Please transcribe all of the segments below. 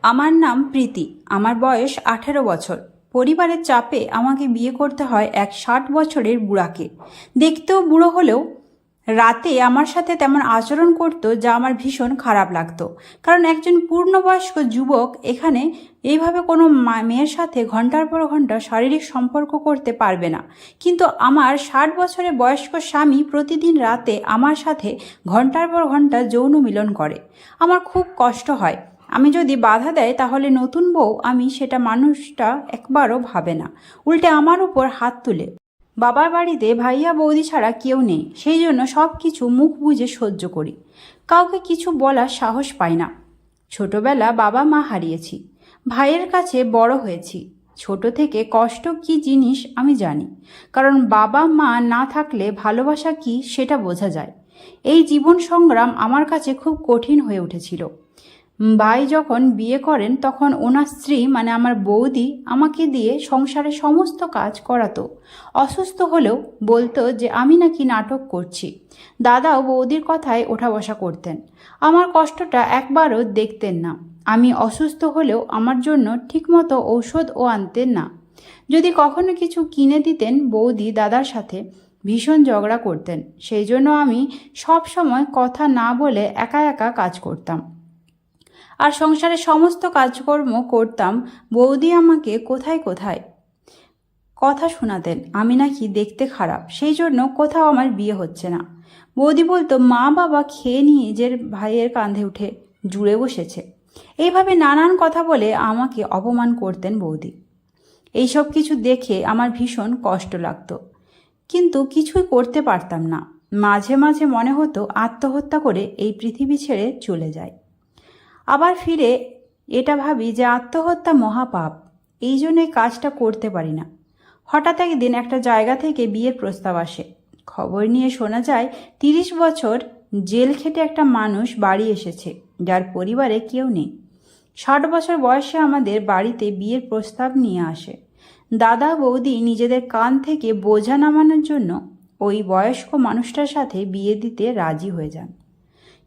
আমার নাম প্রীতি। আমার বয়স 18 বছর। পরিবারের চাপে আমাকে বিয়ে করতে হয় এক 60 বছরের বুড়াকে। দেখতেও বুড়ো হলেও রাতে আমার সাথে তেমন আচরণ করতো যা আমার ভীষণ খারাপ লাগতো। কারণ একজন পূর্ণবয়স্ক যুবক এখানে এইভাবে কোনো মেয়ের সাথে ঘন্টার পর ঘন্টা শারীরিক সম্পর্ক করতে পারবে না। কিন্তু আমার 60 বছরের বয়স্ক স্বামী প্রতিদিন রাতে আমার সাথে ঘন্টার পর ঘন্টা যৌন মিলন করে। আমার খুব কষ্ট হয়। আমি যদি বাধা দেয় তাহলে নতুন বউ আমি সেটা মানুষটা একবারও ভাবে না, উল্টে আমার উপর হাত তুলে। বাবার বাড়িতে ভাইয়া বৌদি ছাড়া কেউ নেই, সেই জন্য সব কিছু মুখ বুজে সহ্য করি। কাউকে কিছু বলার সাহস পাই না। ছোটবেলা বাবা মা হারিয়েছি, ভাইয়ের কাছে বড় হয়েছি। ছোট থেকে কষ্ট কি জিনিস আমি জানি, কারণ বাবা মা না থাকলে ভালোবাসা কি সেটা বোঝা যায়। এই জীবন সংগ্রাম আমার কাছে খুব কঠিন হয়ে উঠেছিল। ভাই যখন বিয়ে করেন তখন ওনার স্ত্রী মানে আমার বৌদি আমাকে দিয়ে সংসারে সমস্ত কাজ করাতো। অসুস্থ হলেও বলতো যে আমি নাকি নাটক করছি। দাদাও বৌদির কথায় ওঠা বসা করতেন। আমার কষ্টটা একবারও দেখতেন না। আমি অসুস্থ হলেও আমার জন্য ঠিকমতো ঔষধও আনতেন না। যদি কখনো কিছু কিনে দিতেন বৌদি দাদার সাথে ভীষণ ঝগড়া করতেন। সেই জন্য আমি সব সময় কথা না বলে একা একা কাজ করতাম আর সংসারের সমস্ত কাজকর্ম করতাম। বৌদি আমাকে কোথায় কোথায় কথা শোনাতেন আমি নাকি দেখতে খারাপ, সেই জন্য কোথাও আমার বিয়ে হচ্ছে না। বৌদি বলতো মা বাবা খেয়ে নিয়ে নিজের ভাইয়ের কাঁধে উঠে জুড়ে বসেছে। এইভাবে নানান কথা বলে আমাকে অপমান করতেন বৌদি। এইসব কিছু দেখে আমার ভীষণ কষ্ট লাগতো, কিন্তু কিছুই করতে পারতাম না। মাঝে মাঝে মনে হতো আত্মহত্যা করে এই পৃথিবী ছেড়ে চলে যায়। আবার ফিরে এটা ভাবি যে আত্মহত্যা মহাপাপ, এই জন্যই কাজটা করতে পারি না। হঠাৎ একদিন একটা জায়গা থেকে বিয়ের প্রস্তাব আসে। খবর নিয়ে শোনা যায় 30 বছর জেল খেটে একটা মানুষ বাড়ি এসেছে যার পরিবারে কেউ নেই। 60 বছর বয়সে আমাদের বাড়িতে বিয়ের প্রস্তাব নিয়ে আসে। দাদা বৌদি নিজেদের কান থেকে বোঝা নামানোর জন্য ওই বয়স্ক মানুষটার সাথে বিয়ে দিতে রাজি হয়ে যান।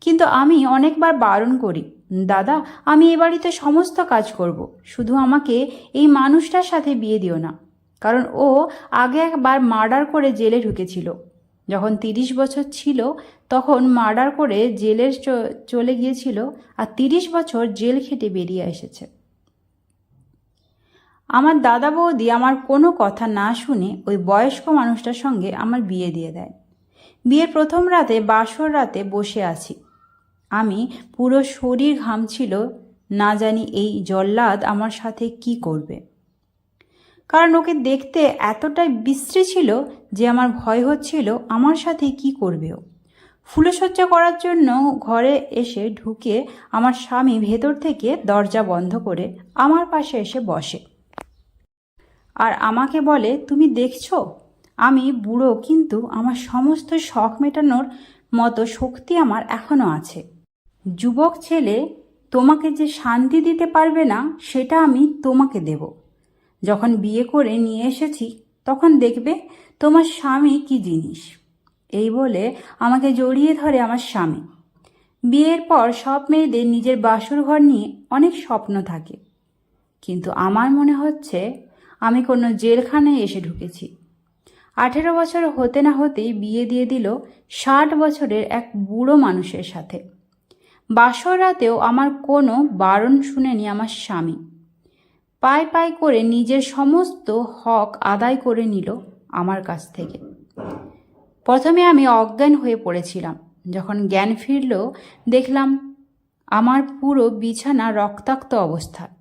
কিন্তু আমি অনেকবার বারণ করি, দাদা আমি এ বাড়িতে সমস্ত কাজ করব, শুধু আমাকে এই মানুষটার সাথে বিয়ে দিও না। কারণ ও আগে একবার মার্ডার করে জেলে ঢুকেছিল। যখন 30 বছর ছিল তখন মার্ডার করে জেলে চলে গিয়েছিল, আর 30 বছর জেল খেটে বেরিয়ে এসেছে। আমার দাদা বৌদি আমার কোনো কথা না শুনে ওই বয়স্ক মানুষটার সঙ্গে আমার বিয়ে দিয়ে দেয়। বিয়ের প্রথম রাতে বাসর রাতে বসে আছি আমি, পুরো শরীর ঘামছিল। না জানি এই জল্লাদ আমার সাথে কি করবে। কারণ ওকে দেখতে এতটাই বিশ্রী ছিল যে আমার ভয় হচ্ছিল আমার সাথে কি করবে ও। ফুলসজ্জা করার জন্য ঘরে এসে ঢুকে আমার স্বামী ভেতর থেকে দরজা বন্ধ করে আমার পাশে এসে বসে আর আমাকে বলে, তুমি দেখছো আমি বুড়ো, কিন্তু আমার সমস্ত শখ মেটানোর মতো শক্তি আমার এখনো আছে। যুবক ছেলে তোমাকে যে শান্তি দিতে পারবে না সেটা আমি তোমাকে দেব। যখন বিয়ে করে নিয়ে এসেছি তখন দেখবে তোমার স্বামী কি জিনিস। এই বলে আমাকে জড়িয়ে ধরে আমার স্বামী। বিয়ের পর সব মেয়েদের নিজের বাসর ঘর নিয়ে অনেক স্বপ্ন থাকে, কিন্তু আমার মনে হচ্ছে আমি কোনো জেলখানায় এসে ঢুকেছি। 18 বছর হতে না হতেই বিয়ে দিয়ে দিল 60 বছরের এক বুড়ো মানুষের সাথে। বাসর রাতেও আমার কোনো বারণ শুনেনি আমার স্বামী। পায় পায় করে নিজের সমস্ত হক আদায় করে নিল আমার কাছ থেকে। প্রথমে আমি অজ্ঞান হয়ে পড়েছিলাম। যখন জ্ঞান ফিরল দেখলাম আমার পুরো বিছানা রক্তাক্ত অবস্থায়,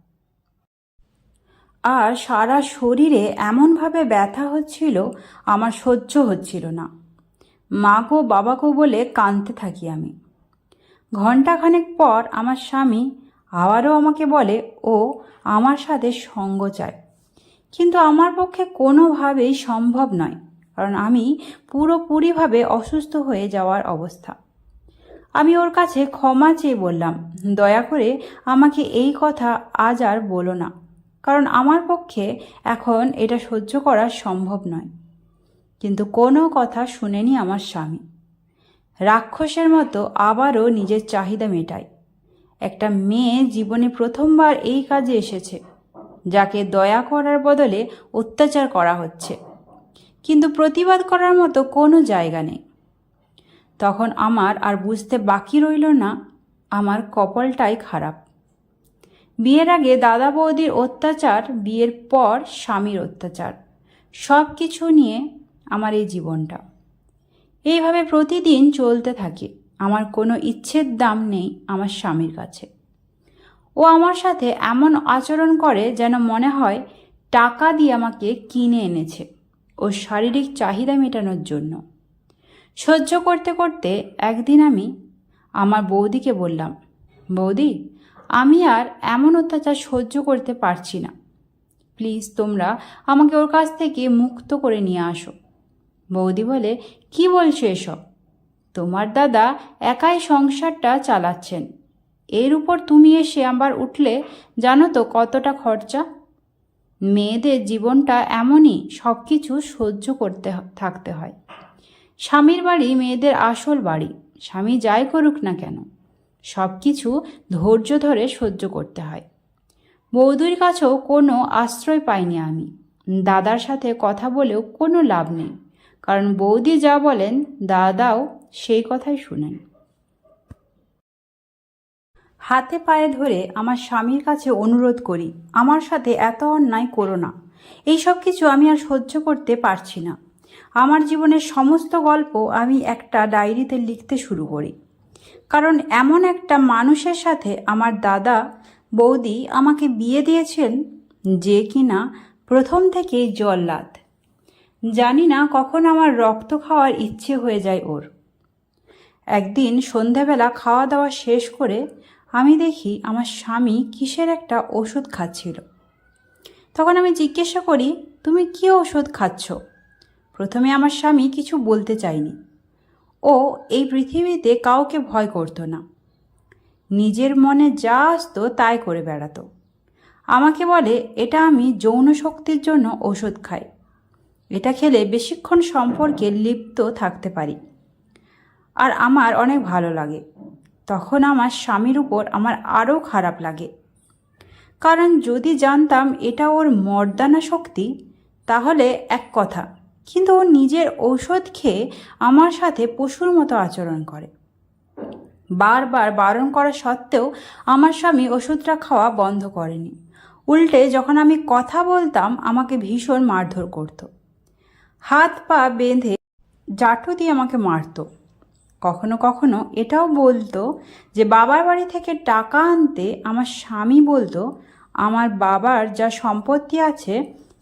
আর সারা শরীরে এমনভাবে ব্যথা হচ্ছিল আমার সহ্য হচ্ছিল না। মা গো বাবা গো বলে কাঁদতে থাকি আমি। ঘণ্টাখানেক পর আমার স্বামী আবারও আমাকে বলে ও আমার সাথে সঙ্গ চায়, কিন্তু আমার পক্ষে কোনোভাবেই সম্ভব নয়, কারণ আমি পুরোপুরিভাবে অসুস্থ হয়ে যাওয়ার অবস্থা। আমি ওর কাছে ক্ষমা চেয়ে বললাম, দয়া করে আমাকে এই কথা আজ আর বলো না, কারণ আমার পক্ষে এখন এটা সহ্য করা সম্ভব নয়। কিন্তু কোনো কথা শুনেনি আমার স্বামী। রাক্ষসের মতো আবারও নিজের চাহিদা মেটায়। একটা মেয়ে জীবনে প্রথমবার এই কাজে এসেছে, যাকে দয়া করার বদলে অত্যাচার করা হচ্ছে, কিন্তু প্রতিবাদ করার মতো কোনো জায়গা নেই। তখন আমার আর বুঝতে বাকি রইল না আমার কপালটাই খারাপ। বিয়ের আগে দাদা বৌদির অত্যাচার, বিয়ের পর স্বামীর অত্যাচার, সব কিছু নিয়ে আমার এই জীবনটা এইভাবে প্রতিদিন চলতে থাকে। আমার কোনো ইচ্ছের দাম নেই আমার স্বামীর কাছে। ও আমার সাথে এমন আচরণ করে যেন মনে হয় টাকা দিয়ে আমাকে কিনে এনেছে ওর শারীরিক চাহিদা মেটানোর জন্য। সহ্য করতে করতে একদিন আমি আমার বৌদিকে বললাম, বৌদি, আমি আর এমন অত্যাচার সহ্য করতে পারছি না, প্লিজ তোমরা আমাকে ওর কাছ থেকে মুক্ত করে নিয়ে আসো। বৌদি বলে, কি বলছো এসব? তোমার দাদা একাই সংসারটা চালাচ্ছেন, এর উপর তুমি এসে আবার উঠলে জানো তো কতটা খরচা। মেয়েদের জীবনটা এমনই, সব কিছু সহ্য করতে থাকতে হয়। স্বামীর বাড়ি মেয়েদের আসল বাড়ি, স্বামী যাই করুক না কেন সব কিছু ধৈর্য ধরে সহ্য করতে হয়। বৌদির কাছেও কোনো আশ্রয় পাইনি আমি। দাদার সাথে কথা বলেও কোনো লাভ নেই, কারণ বৌদি যা বলেন দাদাও সেই কথাই শুনেন। হাতে পায়ে ধরে আমার স্বামীর কাছে অনুরোধ করি, আমার সাথে এত অন্যায় করো না। এই সব কিছু আমি আর সহ্য করতে পারছি না। আমার জীবনের সমস্ত গল্প আমি একটা ডায়েরিতে লিখতে শুরু করি, কারণ এমন একটা মানুষের সাথে আমার দাদা বৌদি আমাকে বিয়ে দিয়েছেন যে কিনা প্রথম থেকেই জল্লাদ। জানি না কখন আমার রক্ত খাওয়ার ইচ্ছে হয়ে যায় ওর। একদিন সন্ধ্যাবেলা খাওয়া দাওয়া শেষ করে আমি দেখি আমার স্বামী কিসের একটা ওষুধ খাচ্ছিল। তখন আমি জিজ্ঞাসা করি, তুমি কি ওষুধ খাচ্ছ? প্রথমে আমার স্বামী কিছু বলতে চায়নি। ও এই পৃথিবীতে কাউকে ভয় করতো না, নিজের মনে যা আসতো তাই করে বেড়াতো। আমাকে বলে, এটা আমি যৌন শক্তির জন্য ওষুধ খাই, এটা খেলে বেশিক্ষণ সম্পর্কে লিপ্ত থাকতে পারি আর আমার অনেক ভালো লাগে। তখন আমার স্বামীর উপর আমার আরও খারাপ লাগে, কারণ যদি জানতাম এটা ওর মর্দানা শক্তি তাহলে এক কথা, কিন্তু ও নিজের ঔষধ খেয়ে আমার সাথে পশুর মতো আচরণ করে। বারবার বারণ করা সত্ত্বেও আমার স্বামী ওষুধটা খাওয়া বন্ধ করেনি। উল্টে যখন আমি কথা বলতাম আমাকে ভীষণ মারধর করত, হাত পা বেঁধে জাঁটু দিয়ে আমাকে মারত। কখনো কখনো এটাও বলতো যে বাবার বাড়ি থেকে টাকা আনতে আমার স্বামী বলতো আমার বাবার যা সম্পত্তি আছে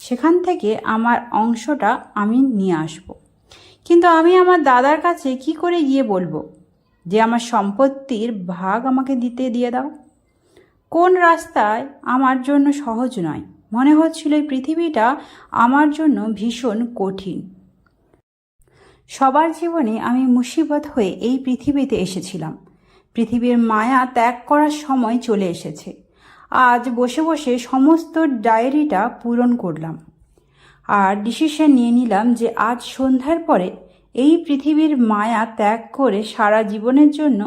সেখান থেকে আমার অংশটা আমি নিয়ে আসব। কিন্তু আমি আমার দাদার কাছে কি করে গিয়ে বলবো যে আমার সম্পত্তির ভাগ আমাকে দিয়ে দাও? কোন রাস্তায় আমার জন্য সহজ নয়। মনে হচ্ছিল এই পৃথিবীটা আমার জন্য ভীষণ কঠিন। সবার জীবনে আমি মুসিবত হয়ে এই পৃথিবীতে এসেছিলাম। পৃথিবীর মায়া ত্যাগ করার সময় চলে এসেছে। আজ বসে বসে সমস্ত ডায়েরিটা পূরণ করলাম আর ডিসিশন নিয়ে নিলাম যে আজ সন্ধ্যার পরে এই পৃথিবীর মায়া ত্যাগ করে সারা জীবনের জন্য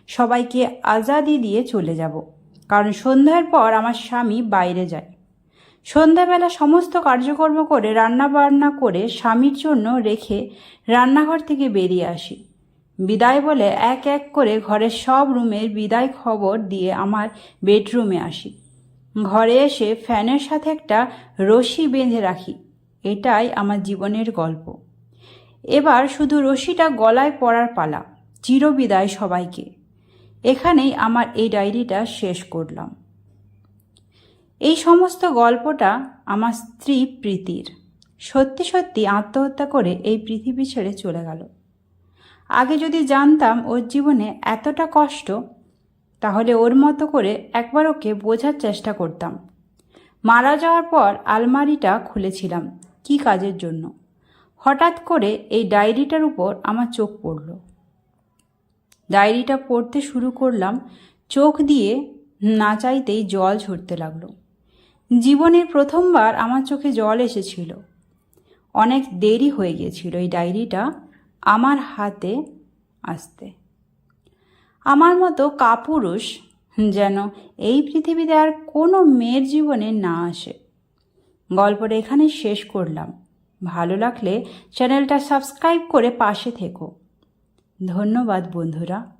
সবাইকে আজাদি দিয়ে চলে যাব। কারণ সন্ধ্যার পর আমার স্বামী বাইরে যায়। সন্ধ্যাবেলা সমস্ত কার্যকর্ম করে রান্না বান্না করে স্বামীর জন্য রেখে রান্নাঘর থেকে বেরিয়ে আসি। বিদায় বলে এক এক করে ঘরের সব রুমের বিদায় খবর দিয়ে আমার বেডরুমে আসি। ঘরে এসে ফ্যানের সাথে একটা রশি বেঁধে রাখি। এটাই আমার জীবনের গল্প। এবার শুধু রশিটা গলায় পরার পালা। চিরবিদায় সবাইকে। এখানেই আমার এই ডায়েরিটা শেষ করলাম। এই সমস্ত গল্পটা আমার স্ত্রী প্রীতির। সত্যি সত্যি আত্মহত্যা করে এই পৃথিবী ছেড়ে চলে গেল। আগে যদি জানতাম ওর জীবনে এতটা কষ্ট, তাহলে ওর মতো করে একবার ওকে বোঝার চেষ্টা করতাম। মারা যাওয়ার পর আলমারিটা খুলেছিলাম কি কাজের জন্য। হঠাৎ করে এই ডায়েরিটার উপর আমার চোখ পড়ল। ডায়েরিটা পড়তে শুরু করলাম, চোখ দিয়ে না চাইতেই জল ঝরতে লাগলো। জীবনের প্রথমবার আমার চোখে জল এসেছিল। অনেক দেরি হয়ে গিয়েছিল এই ডায়েরিটা আমার হাতে আসতে। আমার মতো কাপুরুষ যেন এই পৃথিবীতে আর কোনো মেয়ের জীবনে না আসে। গল্পটা এখানে শেষ করলাম। ভালো লাগলে চ্যানেলটা সাবস্ক্রাইব করে পাশে থেকো। ধন্যবাদ বন্ধুরা।